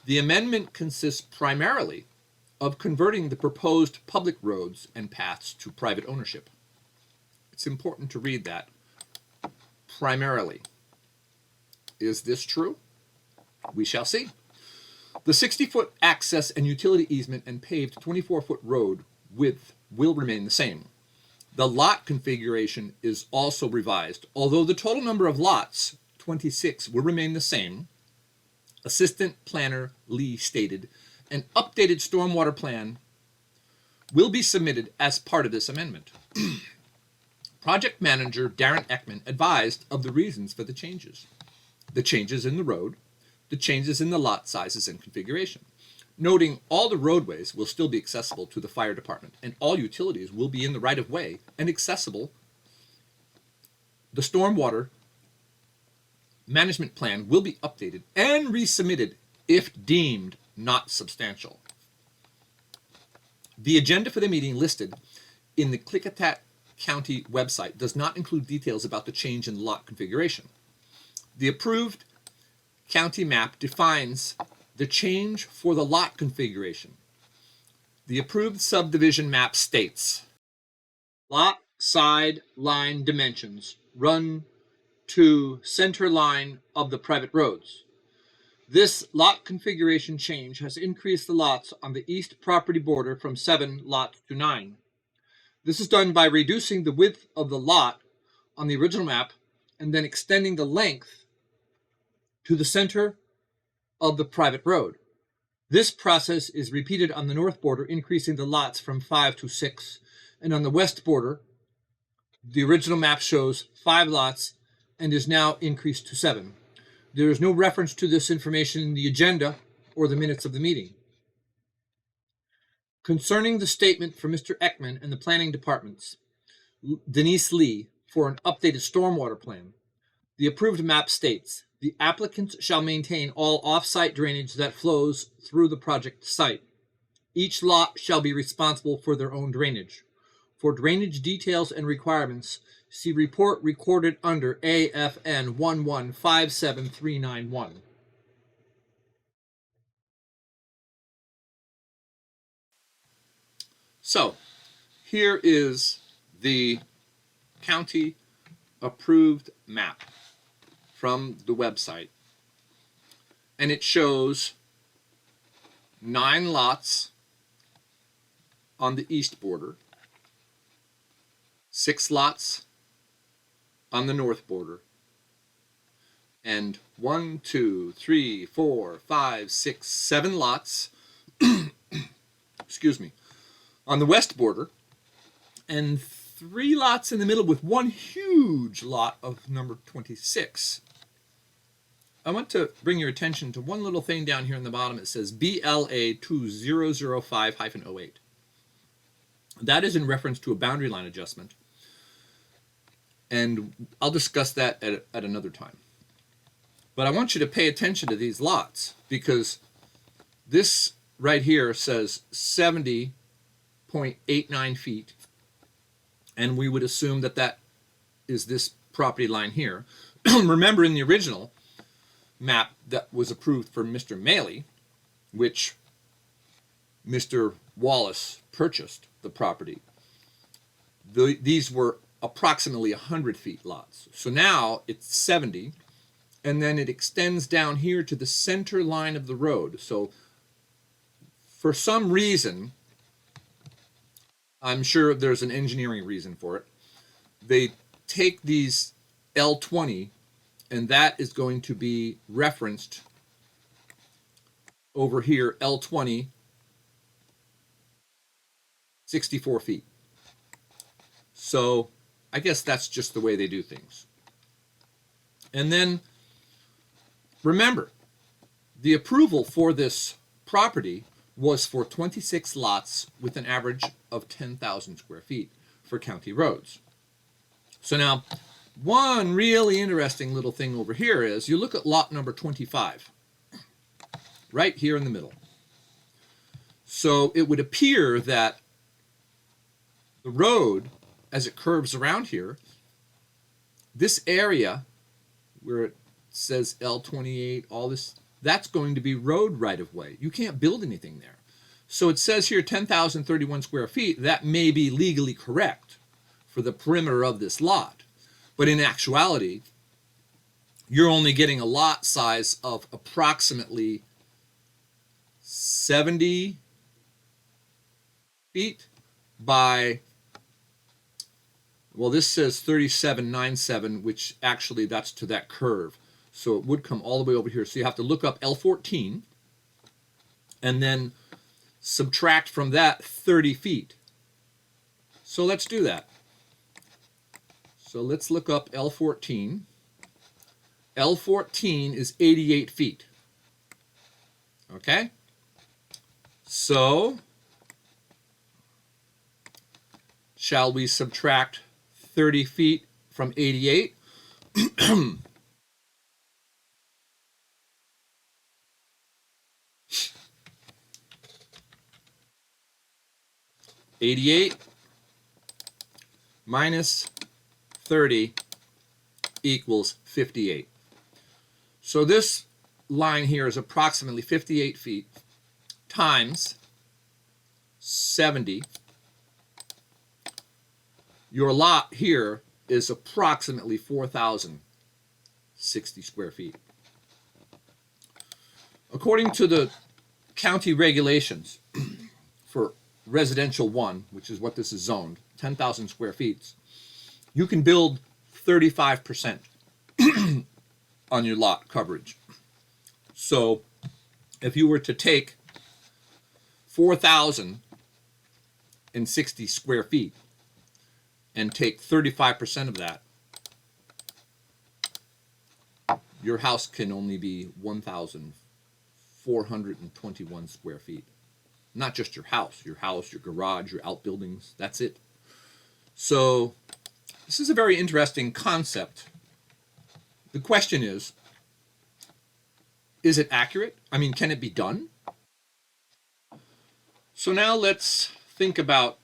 The amendment consists primarily of converting the proposed public roads and paths to private ownership. It's important to read that. Primarily. Is this true? We shall see. The 60-foot access and utility easement and paved 24-foot road width will remain the same. The lot configuration is also revised. Although the total number of lots, 26, will remain the same, Assistant Planner Lee stated, an updated stormwater plan will be submitted as part of this amendment. Project manager Darrin Eckman advised of the reasons for the changes in the road, the changes in the lot sizes and configuration, noting all the roadways will still be accessible to the fire department and all utilities will be in the right of way and accessible. The stormwater management plan will be updated and resubmitted if deemed not substantial. The agenda for the meeting listed in the Klickitat County website does not include details about the change in lot configuration. The approved county map defines the change for the lot configuration. The approved subdivision map states, lot side line dimensions run to center line of the private roads. This lot configuration change has increased the lots on the east property border from 7 lots to 9. This is done by reducing the width of the lot on the original map and then extending the length to the center of the private road. This process is repeated on the north border, increasing the lots from 5 to 6, and on the west border, the original map shows 5 lots and is now increased to 7. There is no reference to this information in the agenda or the minutes of the meeting. Concerning the statement from Mr. Eckman and the planning department's Denise Lee for an updated stormwater plan, the approved map states, the applicant shall maintain all off-site drainage that flows through the project site. Each lot shall be responsible for their own drainage. For drainage details and requirements, see report recorded under AFN 1157391. So, here is the county approved map from the website, and it shows 9 lots on the east border, 6 lots on the north border, and 1, 2, 3, 4, 5, 6, 7 lots excuse me, on the west border, and 3 lots in the middle with one huge lot of number 26. I want to bring your attention to one little thing down here in the bottom. It says BLA 2005-08. That is in reference to a boundary line adjustment, and I'll discuss that at another time. But I want you to pay attention to these lots, because this right here says 70.89 feet, and we would assume that that is this property line here. Remember, in the original map that was approved for Mr. Maley, which Mr. Wallace purchased the property, these were approximately 100 feet lots. So now it's 70, and then it extends down here to the center line of the road. So for some reason, I'm sure there's an engineering reason for it, they take these L20, and that is going to be referenced over here, L20, 64 feet. So I guess that's just the way they do things. And then remember, the approval for this property was for 26 lots with an average of 10,000 square feet for county roads. So now, one really interesting little thing over here is you look at lot number 25, right here in the middle. So it would appear that the road, as it curves around here, this area where it says L28, all this that's going to be road right-of-way. You can't build anything there. So it says here 10,031 square feet. That may be legally correct for the perimeter of this lot. But in actuality, you're only getting a lot size of approximately 70 feet by, well, this says 3797, which actually that's to that curve. So it would come all the way over here. So you have to look up L14 and then subtract from that 30 feet. So let's do that. So let's look up L14. L14 is 88 feet. Okay? So, shall we subtract 30 feet from 88? 88 minus 30 equals 58. So this line here is approximately 58 feet times 70. Your lot here is approximately 4,060 square feet. According to the county regulations for residential 1, which is what this is zoned, 10,000 square feet, you can build 35% on your lot coverage. So if you were to take 4,060 square feet and take 35% of that, your house can only be 1,421 square feet. Not just your house, your garage, your outbuildings, that's it. So this is a very interesting concept. The question is it accurate? I mean, can it be done? So now let's think about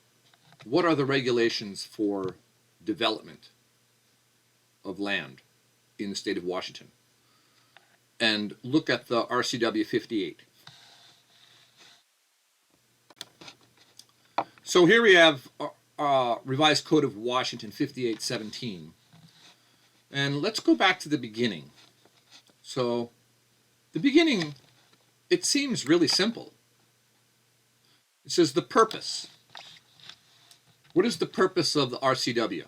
what are the regulations for development of land in the state of Washington, and look at the RCW 58. So here we have Revised Code of Washington 5817. And let's go back to the beginning. So the beginning, it seems really simple. It says the purpose. What is the purpose of the RCW?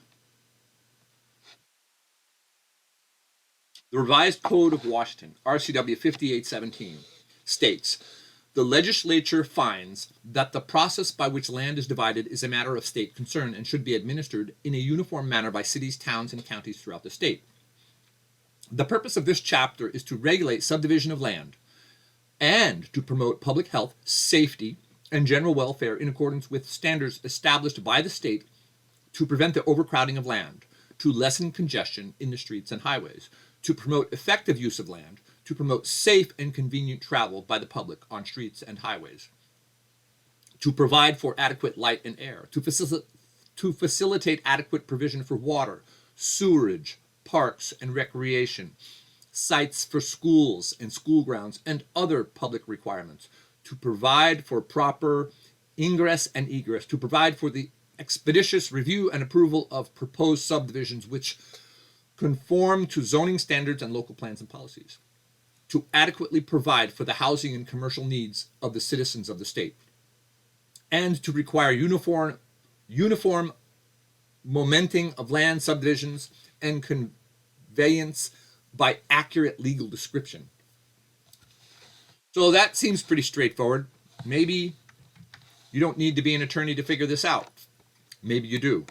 The Revised Code of Washington, RCW 5817, states, the legislature finds that the process by which land is divided is a matter of state concern and should be administered in a uniform manner by cities, towns, and counties throughout the state. The purpose of this chapter is to regulate subdivision of land and to promote public health, safety, and general welfare in accordance with standards established by the state to prevent the overcrowding of land, to lessen congestion in the streets and highways, to promote effective use of land, to promote safe and convenient travel by the public on streets and highways, to provide for adequate light and air, to facilitate adequate provision for water, sewerage, parks and recreation, sites for schools and school grounds, and other public requirements, to provide for proper ingress and egress, to provide for the expeditious review and approval of proposed subdivisions which conform to zoning standards and local plans and policies, to adequately provide for the housing and commercial needs of the citizens of the state, and to require uniform momenting of land subdivisions and conveyance by accurate legal description. So that seems pretty straightforward. Maybe you don't need to be an attorney to figure this out. Maybe you do.